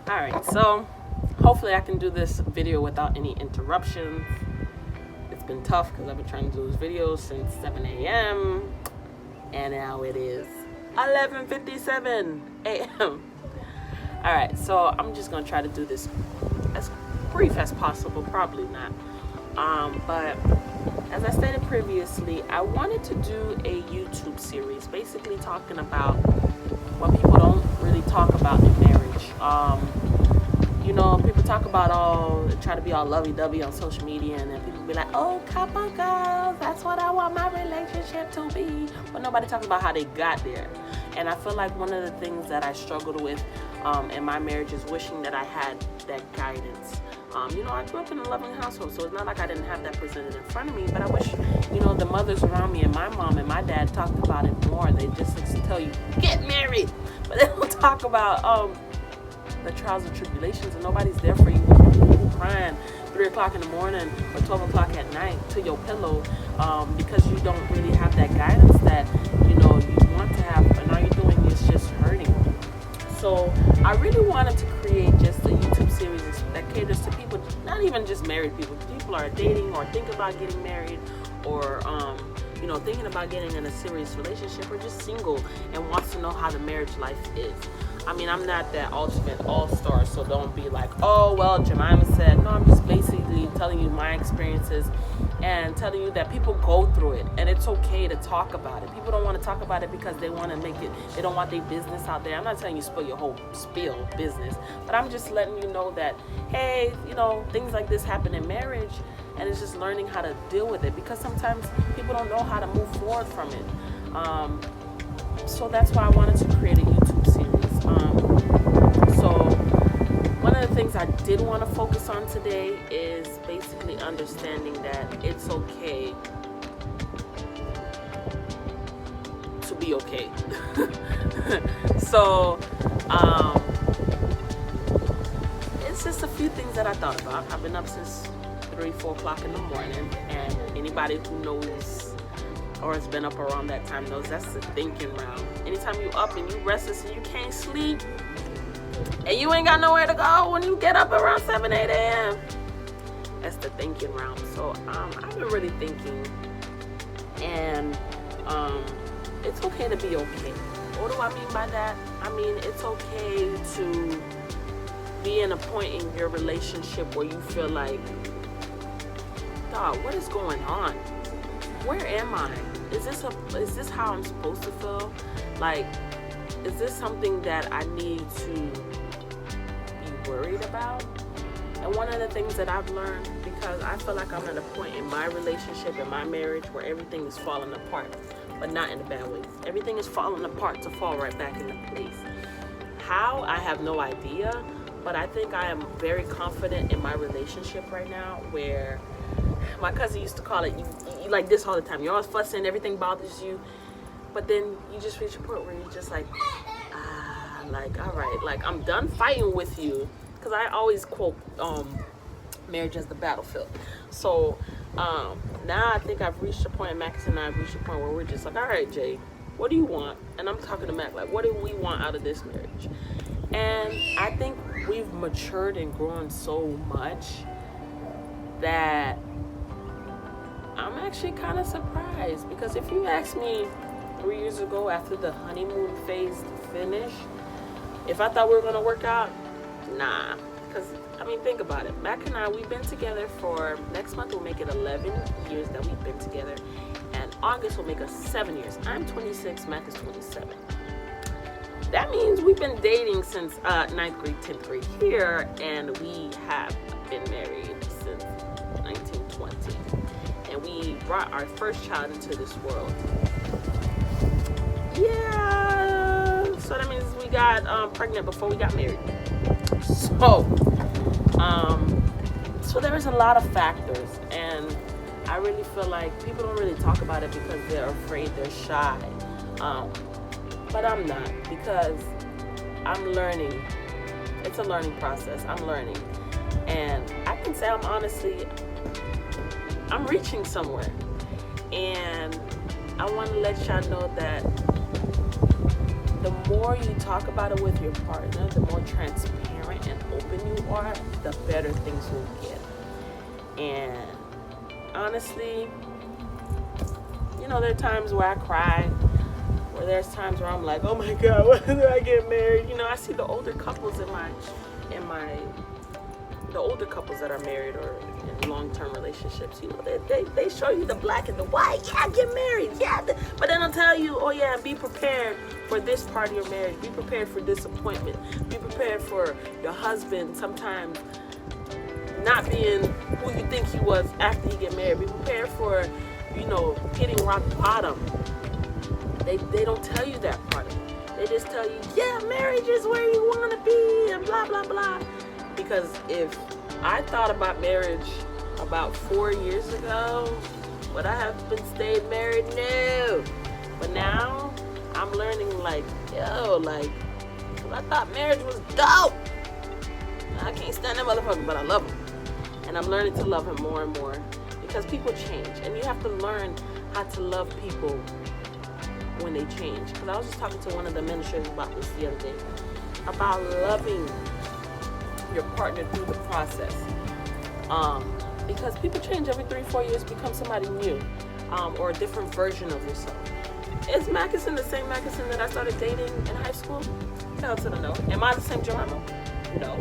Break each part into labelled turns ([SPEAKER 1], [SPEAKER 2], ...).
[SPEAKER 1] Alright, so hopefully I can do this video without any interruptions. It's been tough because I've been trying to do this video since 7 a.m. and now it is 11:57 a.m. Alright, so I'm just going to try to do this as brief as possible. Probably not. But as I stated previously, I wanted to do a YouTube series basically talking about what people don't really talk about in marriage. People talk about try to be all lovey-dovey on social media, and then people be like, oh, couple girls, that's what I want my relationship to be. But nobody talks about how they got there. And I feel like one of the things that I struggled with in my marriage is wishing that I had that guidance. I grew up in a loving household, so it's not like I didn't have that presented in front of me, but I wish, the mothers around me and my mom and my dad talked about it more. They just tell you, get married, but they don't talk about the trials and tribulations, and nobody's there for you crying 3 o'clock in the morning or 12 o'clock at night to your pillow because you don't really have that guidance that, you want to have, and all you're doing is just hurting. So I really wanted to create just a YouTube series that caters to people, not even just married people. People are dating or thinking about getting married or, thinking about getting in a serious relationship, or just single and wants to know how the marriage life is. I mean, I'm not that ultimate all-star, so don't be like, oh, well, Jemima said. No, I'm just basically telling you my experiences and telling you that people go through it, and it's okay to talk about it. People don't want to talk about it because they want to make it, they don't want their business out there. I'm not telling you spill your whole business, but I'm just letting you know that, hey, things like this happen in marriage, and it's just learning how to deal with it, because sometimes people don't know how to move forward from it. So that's why I wanted to create a YouTube series. So one of the things I did want to focus on today is basically understanding that it's okay to be okay. So it's just a few things that I thought about. I've been up since 3-4 o'clock in the morning, and anybody who knows or has been up around that time knows that's the thinking round. Anytime you up and you restless and you can't sleep and you ain't got nowhere to go when you get up around 7-8 a.m., that's the thinking round. So I've been really thinking, and it's okay to be okay. What do I mean by that? I mean, it's okay to be in a point in your relationship where you feel like, dog, what is going on? Where am I? Is this how I'm supposed to feel? Like, is this something that I need to be worried about? And one of the things that I've learned, because I feel like I'm at a point in my relationship, in my marriage, where everything is falling apart, but not in a bad way. Everything is falling apart to fall right back into place. How? I have no idea, but I think I am very confident in my relationship right now, where my cousin used to call it, you like this all the time. You're always fussing, everything bothers you. But then you just reach a point where you're just like, all right, like, I'm done fighting with you. Because I always quote marriage as the battlefield. So now I think I've reached a point, Max and I have reached a point where we're just like, all right, Jay, what do you want? And I'm talking to Mac, like, what do we want out of this marriage? And I think we've matured and grown so much that I'm actually kind of surprised, because if you asked me 3 years ago after the honeymoon phase finished, if I thought we were going to work out, nah. Because, think about it. Mac and I, we've been together for, next month will make it 11 years that we've been together, and August will make us 7 years. I'm 26, Mac is 27. That means we've been dating since 9th grade, 10th grade here, and we have been married since 1920. And we brought our first child into this world. Yeah, so that means we got pregnant before we got married. So there is a lot of factors, and I really feel like people don't really talk about it because they're afraid, they're shy. But I'm not, because I'm learning. It's a learning process. I'm learning, and I can say I'm reaching somewhere, and I want to let y'all know that the more you talk about it with your partner, the more transparent and you are, the better things will get. And honestly, you know, there are times where I cry, or there's times where I'm like, oh my God, when do I get married? You know, I see the older couples the older couples that are married or in long-term relationships, you know, they show you the black and the white. Yeah, get married. Yeah, but then I'll tell you, oh yeah, be prepared for this part of your marriage. Be prepared for disappointment. Be prepared for your husband sometimes not being who you think he was after you get married. Be prepared for, you know, hitting rock bottom. They don't tell you that part of it. They just tell you, yeah, marriage is where you want to be and blah, blah, blah. Because if I thought about marriage about 4 years ago, would I have been stayed married? No. But now I'm learning, like, yo, like, I thought marriage was dope. I can't stand that motherfucker, but I love him. And I'm learning to love him more and more because people change. And you have to learn how to love people when they change. Because I was just talking to one of the ministers about this the other day, about loving your partner through the process. Because people change every 3-4 years, become somebody new, or a different version of yourself. Is Mackinson the same Mackinson that I started dating in high school? Hell to the no. Am I the same Jemima? No.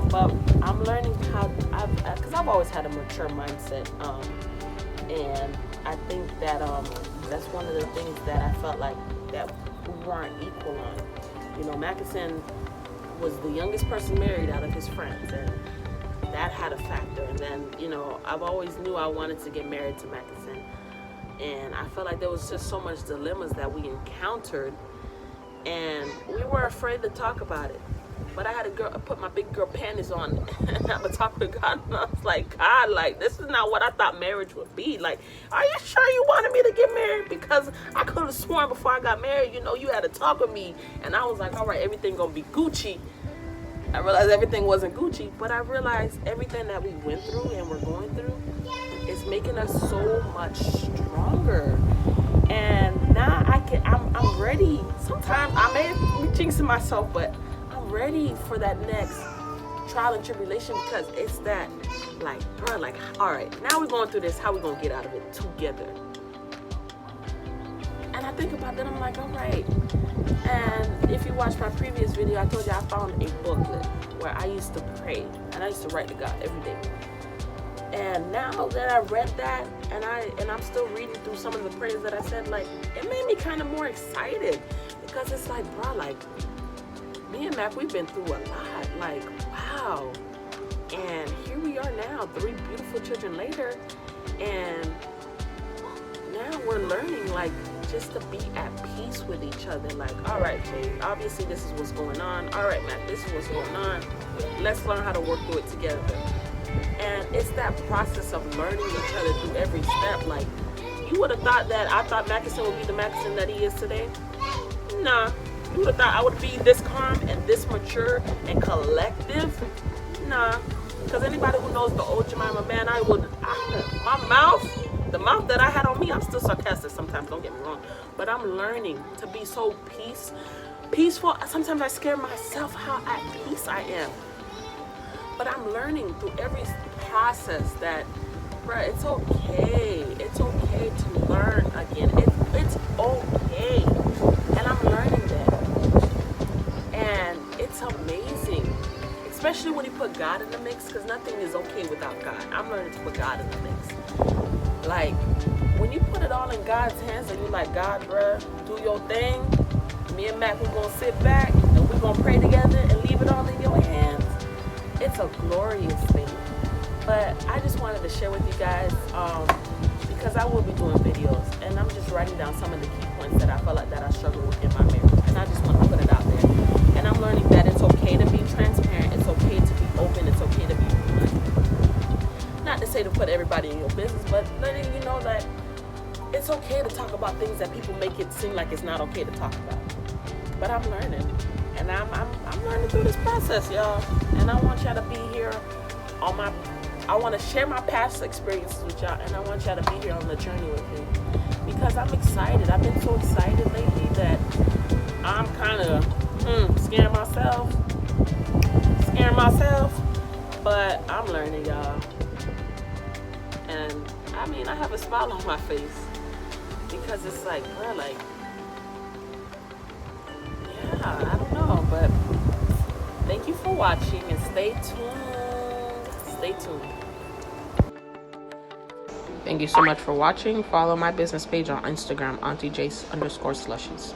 [SPEAKER 1] But I'm learning how, because I've always had a mature mindset, and I think that that's one of the things that I felt like that we weren't equal on. You know, Mackinson was the youngest person married out of his friends, and that had a factor. And then, you know, I've always knew I wanted to get married to Mackinson, and I felt like there was just so much dilemmas that we encountered, and we were afraid to talk about it. But I had I put my big girl panties on, and I would talk with God, and I was like, God, like, this is not what I thought marriage would be. Like, are you sure you wanted me to get married? Because I could have sworn before I got married, you know, you had to talk with me. And I was like, all right, everything gonna be Gucci. I realized everything wasn't Gucci, but I realized everything that we went through and we're going through is making us so much stronger. And now I'm ready. Sometimes I may be jinxing myself, but ready for that next trial and tribulation, because it's that, like, bro, like, all right, now we're going through this, how we gonna get out of it together? And I think about that, I'm like, all right. And if you watch my previous video, I told you I found a booklet where I used to pray and I used to write to God every day. And now that I read that, and I'm still reading through some of the prayers that I said, like, it made me kind of more excited, because it's like, bro, like, me and Mac, we've been through a lot. Like, wow. And here we are now, 3 beautiful children later. And now we're learning, like, just to be at peace with each other. Like, all right, Jay, obviously this is what's going on. All right, Mac, this is what's going on. Let's learn how to work through it together. And it's that process of learning each other through every step. Like, you would have thought that I thought Mackinson would be the Mackinson that he is today? Nah. You would have thought I would be this calm and this mature and collective? Nah. Because anybody who knows the old Jemima, man, my mouth, the mouth that I had on me, I'm still sarcastic sometimes, don't get me wrong. But I'm learning to be so peaceful. Sometimes I scare myself how at peace I am. But I'm learning through every process that, bruh, it's okay. It's okay to learn again. It's okay. And I'm learning that. And it's amazing, especially when you put God in the mix, because nothing is okay without God. I'm learning to put God in the mix. Like, when you put it all in God's hands and you're like, God, bruh, do your thing. Me and Mac, we're going to sit back and we're going to pray together and leave it all in your hands. It's a glorious thing. But I just wanted to share with you guys, because I will be doing videos, and I'm just writing down some of the key points that I felt like that I struggle with in my marriage, and I just want to put it out there. And I'm learning that it's okay to be transparent, it's okay to be open, it's okay to be blunt. Not to say to put everybody in your business, but letting you know that it's okay to talk about things that people make it seem like it's not okay to talk about. But I'm learning, and I'm learning through this process, y'all. And I want y'all to be here on I want to share my past experiences with y'all, and I want y'all to be here on the journey with me, because I'm excited. I've been so excited lately that I'm kind of scaring myself. But I'm learning, y'all. And I mean, I have a smile on my face because it's like, bro, like, yeah, I don't know. But thank you for watching and stay tuned. Stay tuned. Thank you so much for watching. Follow my business page on Instagram, AuntieJace_slushies.